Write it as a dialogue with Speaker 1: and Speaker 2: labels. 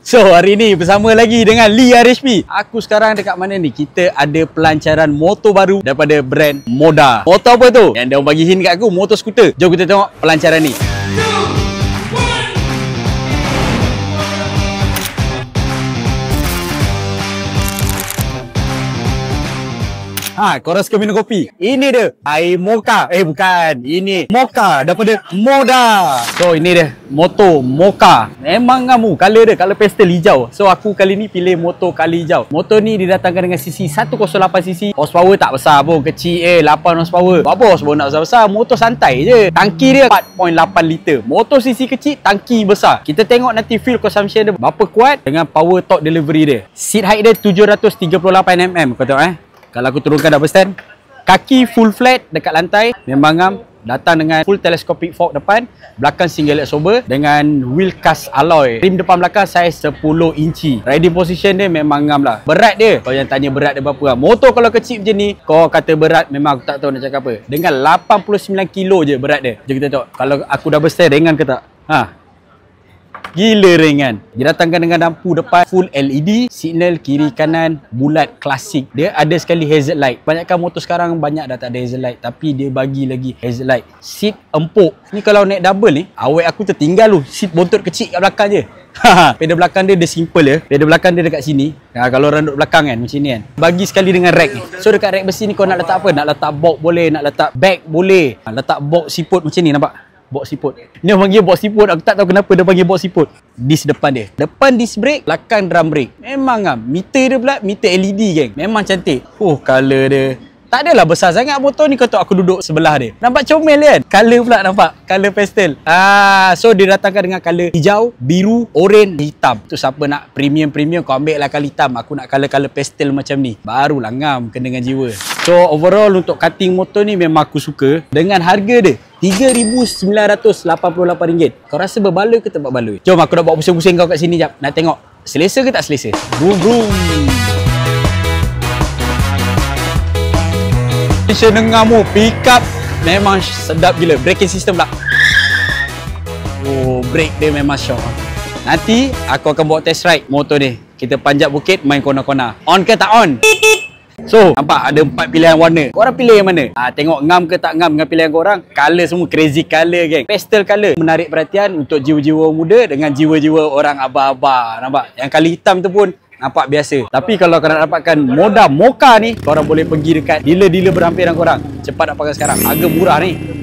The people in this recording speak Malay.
Speaker 1: So hari ni bersama lagi dengan Lee RHP. Aku sekarang dekat mana ni? Kita ada pelancaran motor baru daripada brand Moda. Motor apa tu? Yang dia bagi hint kat aku, motor skuter. Jom kita tengok pelancaran ni. Korang suka minum kopi? Ini dia air mocha. Bukan. Ini mocha daripada Moda. So ini dia motor mocha. Memang ngamu. Color dia color pastel hijau. So aku kali ni pilih motor color hijau. Motor ni didatangkan dengan cc 108cc. Horsepower tak besar pun. Kecil 8 horsepower. Apa horsepower nak besar-besar? Motor santai je. Tangki dia 4.8 liter. Motor cc kecil, tangki besar. Kita tengok nanti fuel consumption dia berapa kuat dengan power torque delivery dia. Seat height dia 738mm. Kau tengok Kalau aku turunkan double stand, kaki full flat dekat lantai, memang ngam. Datang dengan full telescopic fork depan, belakang single absorber dengan wheel cast alloy. Rim depan belakang saiz 10 inci. Riding position dia memang ngam lah. Berat dia, kau yang tanya berat dia berapa lah. Motor kalau kecil macam ni, kau kata berat, memang aku tak tahu nak cakap apa. Dengan 89 kilo je berat dia. Jom kita tengok, kalau aku double stand ringan ke tak? Gila ringan. Didatangkan dengan lampu depan full LED, signal kiri kanan bulat klasik. Dia ada sekali hazard light. Banyakkan motor sekarang banyak dah tak ada hazard light, tapi dia bagi lagi hazard light. Seat empuk. Ni kalau naik double ni, awet aku tertinggal lu. Seat bontot kecil kat belakang je. Pedal belakang dia simple je. Pedal belakang dia dekat sini. Kalau orang duduk belakang kan macam ni kan. Bagi sekali dengan rack ni. So dekat rack besi ni kau nak letak apa? Nak letak box boleh, nak letak bag boleh. Letak box siput macam ni, nampak? Box siput. Ni orang panggil box siput. Aku tak tahu kenapa dia panggil box siput. Disc depan dia. Depan disc brake, belakang drum brake. Memang meter dia pula meter LED geng. Memang cantik. Color dia. Tak adalah besar sangat motor ni. Kau tahu aku duduk sebelah dia. Nampak comel kan? Color pula nampak. Color pastel. So dia datangkan dengan color hijau, biru, oren, hitam. Tu siapa nak premium-premium, kau ambil lah color hitam. Aku nak color-color pastel macam ni. Barulah ngam kena dengan jiwa. So overall untuk cutting motor ni memang aku suka. Dengan harga dia RM3,988. Kau rasa berbaloi ke tak berbaloi? Jom aku nak bawa pusing-pusing kau kat sini jap. Nak tengok selesa ke tak selesa? Boom boom. Dengarmu pick up memang sedap gila. Braking system pula. Brake dia memang syok. Nanti aku akan bawa test ride motor ni. Kita panjat bukit main kona-kona. On ke tak on? So, nampak ada 4 pilihan warna. Korang pilih yang mana? Tengok ngam ke tak ngam dengan pilihan korang. Color semua crazy color geng. Pastel color menarik perhatian untuk jiwa-jiwa muda dengan jiwa-jiwa orang abah-abah. Nampak? Yang kali hitam tu pun nampak biasa. Tapi kalau korang nak dapatkan Moda Mocha ni, korang boleh pergi dekat dealer-dealer berhampiran korang. Cepat dapatkan sekarang. Harga murah ni.